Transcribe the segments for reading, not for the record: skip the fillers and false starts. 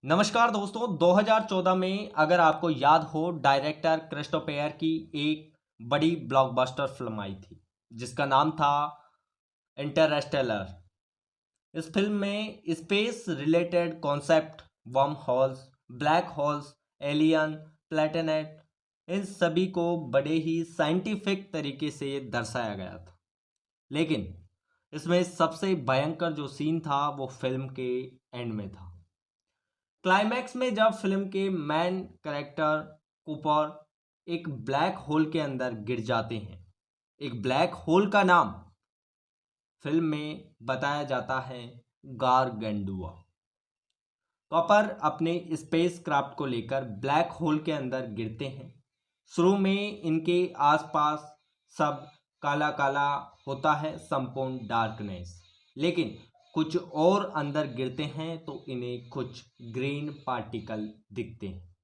नमस्कार दोस्तों। 2014 में अगर आपको याद हो, डायरेक्टर क्रिस्टोफर की एक बड़ी ब्लॉकबस्टर फिल्म आई थी जिसका नाम था इंटरस्टेलर। इस फिल्म में space related concept, wormholes, black holes, alien, planet, इन सभी को बड़े ही साइंटिफिक तरीके से दर्शाया गया था। लेकिन इसमें सबसे भयंकर जो सीन था वो फिल्म के एंड में था। क्लाइमैक्स में जब फिल्म के मेन कैरेक्टर कूपर एक ब्लैक होल के अंदर गिर जाते हैं। एक ब्लैक होल का नाम फिल्म में बताया जाता है गारगेंडुआ। कॉपर अपने स्पेस क्राफ्ट को लेकर ब्लैक होल के अंदर गिरते हैं। शुरू में इनके आसपास सब काला काला होता है, संपूर्ण डार्कनेस। लेकिन कुछ और अंदर गिरते हैं तो इन्हें कुछ ग्रीन पार्टिकल दिखते हैं।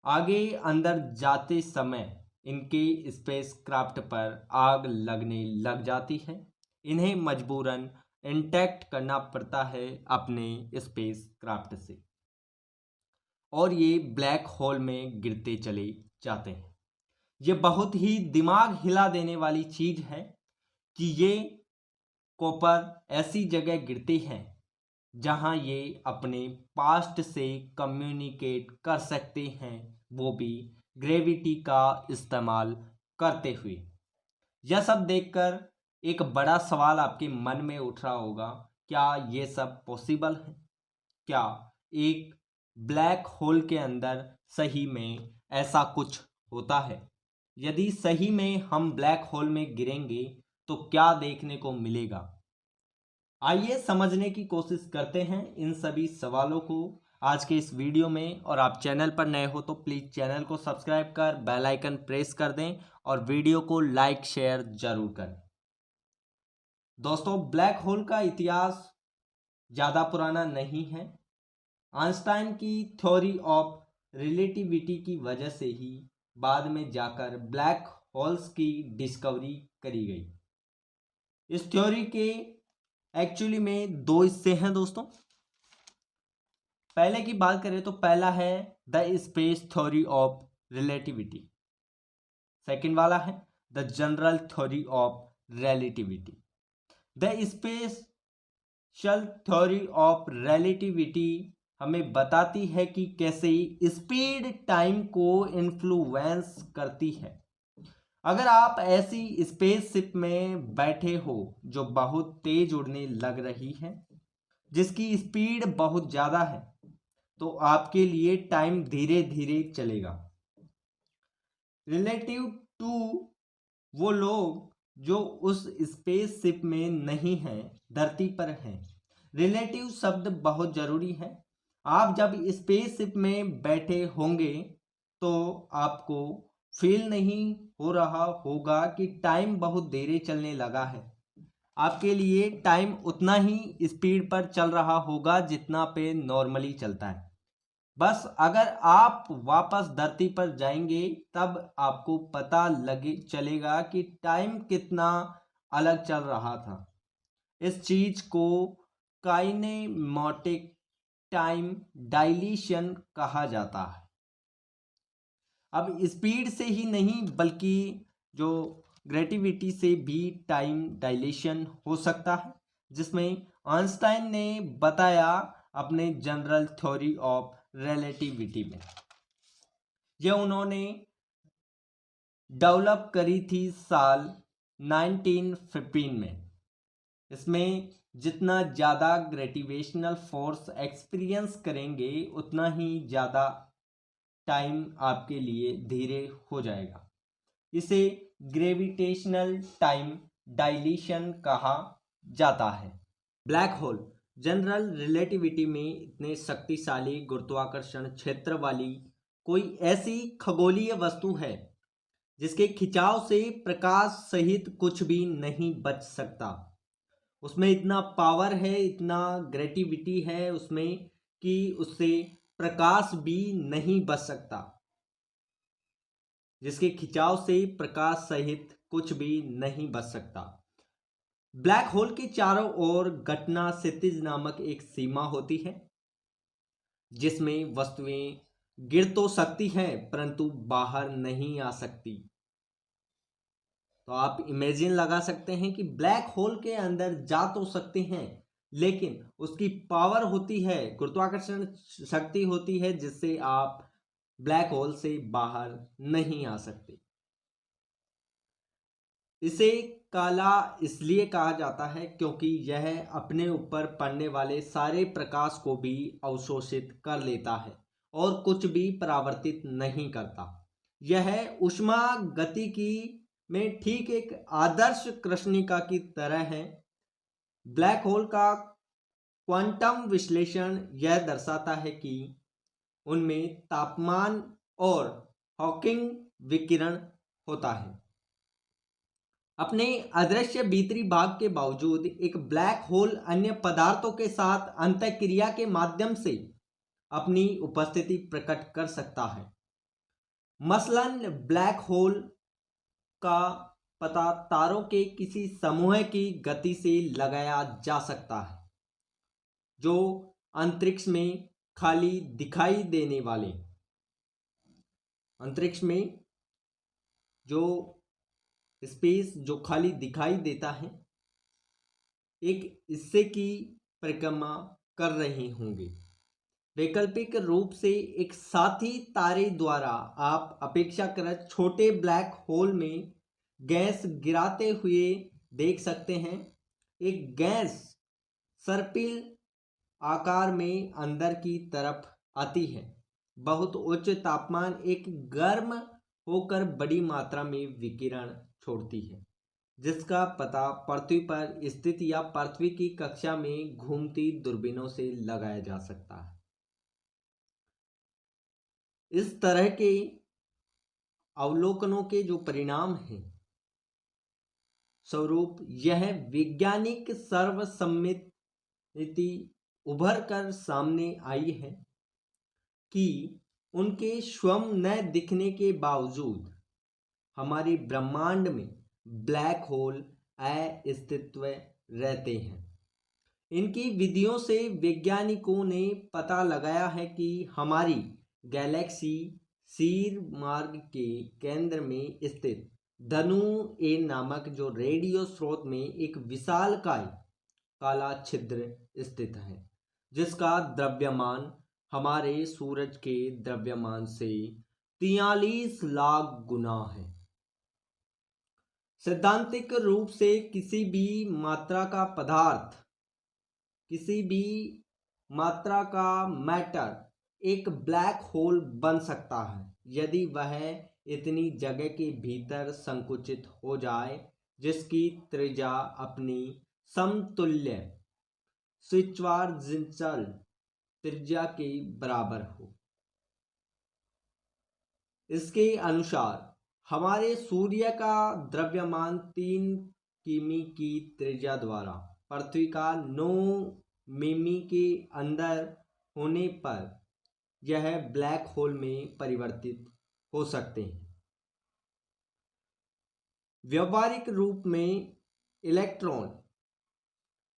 आगे अंदर जाते समय इनके स्पेस क्राफ्ट पर आग लगने लग जाती है। इन्हें मजबूरन इंटैक्ट करना पड़ता है अपने स्पेस क्राफ्ट से, और ये ब्लैक होल में गिरते चले जाते हैं। ये बहुत ही दिमाग हिला देने वाली चीज है कि ये कॉपर ऐसी जगह गिरती हैं जहां ये अपने पास्ट से कम्युनिकेट कर सकते हैं, वो भी ग्रेविटी का इस्तेमाल करते हुए। यह सब देखकर एक बड़ा सवाल आपके मन में उठ रहा होगा, क्या ये सब पॉसिबल है? क्या एक ब्लैक होल के अंदर सही में ऐसा कुछ होता है? यदि सही में हम ब्लैक होल में गिरेंगे तो क्या देखने को मिलेगा? आइए समझने की कोशिश करते हैं इन सभी सवालों को आज के इस वीडियो में। और आप चैनल पर नए हो तो प्लीज़ चैनल को सब्सक्राइब कर बेल आइकन प्रेस कर दें और वीडियो को लाइक शेयर जरूर करें। दोस्तों, ब्लैक होल का इतिहास ज़्यादा पुराना नहीं है। आइंस्टाइन की थ्योरी ऑफ रिलेटिविटी की वजह से ही बाद में जाकर ब्लैक होल्स की डिस्कवरी करी गई। इस थ्योरी के एक्चुअली में दो हिस्से हैं दोस्तों। पहले की बात करें तो पहला है the space theory of relativity. Second वाला है the general theory of relativity. The special theory of relativity हमें बताती है कि कैसे स्पीड टाइम को इन्फ्लुएंस करती है। अगर आप ऐसी स्पेसशिप में बैठे हो जो बहुत तेज उड़ने लग रही है, जिसकी स्पीड बहुत ज़्यादा है, तो आपके लिए टाइम धीरे धीरे चलेगा। रिलेटिव टू वो लोग जो उस स्पेसशिप में नहीं हैं, धरती पर हैं। रिलेटिव शब्द बहुत ज़रूरी है। आप जब स्पेसशिप में बैठे होंगे तो आपको फील नहीं हो रहा होगा कि टाइम बहुत धीरे चलने लगा है। आपके लिए टाइम उतना ही स्पीड पर चल रहा होगा जितना पे नॉर्मली चलता है। बस अगर आप वापस धरती पर जाएंगे तब आपको पता लगे चलेगा कि टाइम कितना अलग चल रहा था। इस चीज को काइनेमैटिक टाइम डायलेशन कहा जाता है। अब स्पीड से ही नहीं बल्कि जो ग्रेविटी से भी टाइम डायलेशन हो सकता है, जिसमें आइंस्टाइन ने बताया अपने जनरल थ्योरी ऑफ रिलेटिविटी में। यह उन्होंने डेवलप करी थी साल 1915 में। इसमें जितना ज़्यादा ग्रेविटेशनल फोर्स एक्सपीरियंस करेंगे उतना ही ज़्यादा टाइम आपके लिए धीरे हो जाएगा। इसे ग्रेविटेशनल टाइम डायलेशन कहा जाता है। ब्लैक होल जनरल रिलेटिविटी में इतने शक्तिशाली गुरुत्वाकर्षण क्षेत्र वाली कोई ऐसी खगोलीय वस्तु है जिसके खिंचाव से प्रकाश सहित कुछ भी नहीं बच सकता। उसमें इतना पावर है, इतना ग्रेविटी है उसमें कि उससे प्रकाश भी नहीं बच सकता। जिसके खिंचाव से प्रकाश सहित कुछ भी नहीं बच सकता। ब्लैक होल के चारों ओर घटना क्षितिज नामक एक सीमा होती है। जिसमें वस्तुएं गिर तो सकती हैं परंतु बाहर नहीं आ सकती। तो आप इमेजिन लगा सकते हैं कि ब्लैक होल के अंदर जा तो सकते हैं, लेकिन उसकी पावर होती है, गुरुत्वाकर्षण शक्ति होती है, जिससे आप ब्लैक होल से बाहर नहीं आ सकते। इसे काला इसलिए कहा जाता है क्योंकि यह अपने ऊपर पड़ने वाले सारे प्रकाश को भी अवशोषित कर लेता है और कुछ भी परावर्तित नहीं करता। यह ऊष्मा गतिकी में ठीक एक आदर्श कृष्णिका की तरह है। ब्लैक होल का क्वांटम विश्लेषण यह दर्शाता है कि उनमें तापमान और हॉकिंग विकिरण होता है। अपने अदृश्य भीतरी भाग के बावजूद एक ब्लैक होल अन्य पदार्थों के साथ अंतःक्रिया के माध्यम से अपनी उपस्थिति प्रकट कर सकता है। मसलन ब्लैक होल का पता तारों के किसी समूह की गति से लगाया जा सकता है जो अंतरिक्ष में खाली दिखाई देने वाले अंतरिक्ष में जो स्पेस जो खाली दिखाई देता है एक हिस्से की परिक्रमा कर रहे होंगे। वैकल्पिक रूप से एक साथी तारे द्वारा आप अपेक्षाकृत छोटे ब्लैक होल में गैस गिराते हुए देख सकते हैं। एक गैस सर्पिल आकार में अंदर की तरफ आती है। बहुत उच्च तापमान एक गर्म होकर बड़ी मात्रा में विकिरण छोड़ती है, जिसका पता पृथ्वी पर स्थित या पृथ्वी की कक्षा में घूमती दूरबीनों से लगाया जा सकता है। इस तरह के अवलोकनों के जो परिणाम हैं स्वरूप यह वैज्ञानिक सर्वसम्मति उभर कर सामने आई है कि उनके स्वयं न दिखने के बावजूद हमारे ब्रह्मांड में ब्लैक होल अस्तित्व रहते हैं। इनकी विधियों से वैज्ञानिकों ने पता लगाया है कि हमारी गैलेक्सी शीर मार्ग के केंद्र में स्थित धनु ए नामक जो रेडियो स्रोत में एक विशालकाय काला छिद्र स्थित है, जिसका द्रव्यमान हमारे सूरज के द्रव्यमान से 43 लाख गुना है। सैद्धांतिक रूप से किसी भी मात्रा का पदार्थ, किसी भी मात्रा का मैटर एक ब्लैक होल बन सकता है यदि वह इतनी जगह के भीतर संकुचित हो जाए जिसकी त्रिज्या अपनी समतुल्य श्वार्ज़चिल्ड त्रिज्या के बराबर हो। इसके अनुसार हमारे सूर्य का द्रव्यमान 3 किमी की त्रिज्या द्वारा पृथ्वी का 9 मिमी के अंदर होने पर यह ब्लैक होल में परिवर्तित हो सकते हैं। व्यावहारिक रूप में इलेक्ट्रॉन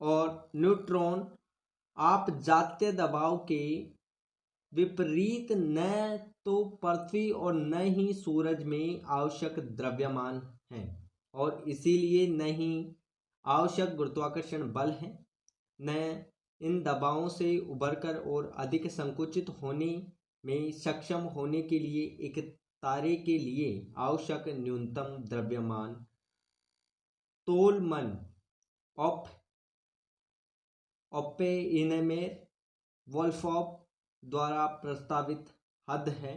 और न्यूट्रॉन आप जातीय दबाव के विपरीत न तो पृथ्वी और न ही सूरज में आवश्यक द्रव्यमान है और इसीलिए न ही आवश्यक गुरुत्वाकर्षण बल है, न इन दबावों से उबरकर और अधिक संकुचित होने में सक्षम होने के लिए एक तारे के लिए आवश्यक न्यूनतम द्रव्यमान तोलमन ओप्पेनहेमर वोल्फॉफ द्वारा प्रस्तावित हद है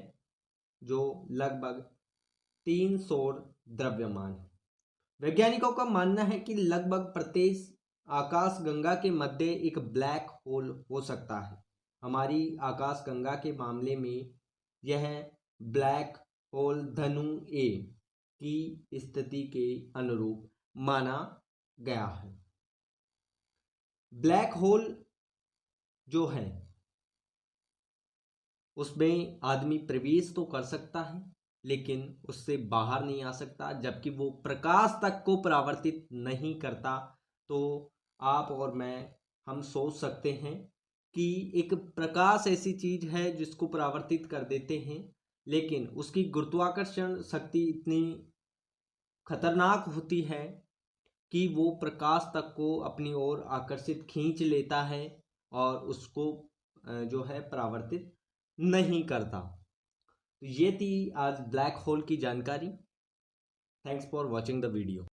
जो लगभग 300 द्रव्यमान है। वैज्ञानिकों का मानना है कि लगभग प्रत्येक आकाशगंगा के मध्य एक ब्लैक होल हो सकता है। हमारी आकाशगंगा के मामले में यह ब्लैक होल धनु ए की स्थिति के अनुरूप माना गया है। ब्लैक होल जो है उसमें आदमी प्रवेश तो कर सकता है लेकिन उससे बाहर नहीं आ सकता, जबकि वो प्रकाश तक को परावर्तित नहीं करता। तो आप और मैं हम सोच सकते हैं कि एक प्रकाश ऐसी चीज है जिसको परावर्तित कर देते हैं, लेकिन उसकी गुरुत्वाकर्षण शक्ति इतनी खतरनाक होती है कि वो प्रकाश तक को अपनी ओर आकर्षित खींच लेता है और उसको जो है परावर्तित नहीं करता। तो ये थी आज ब्लैक होल की जानकारी। Thanks for watching the video.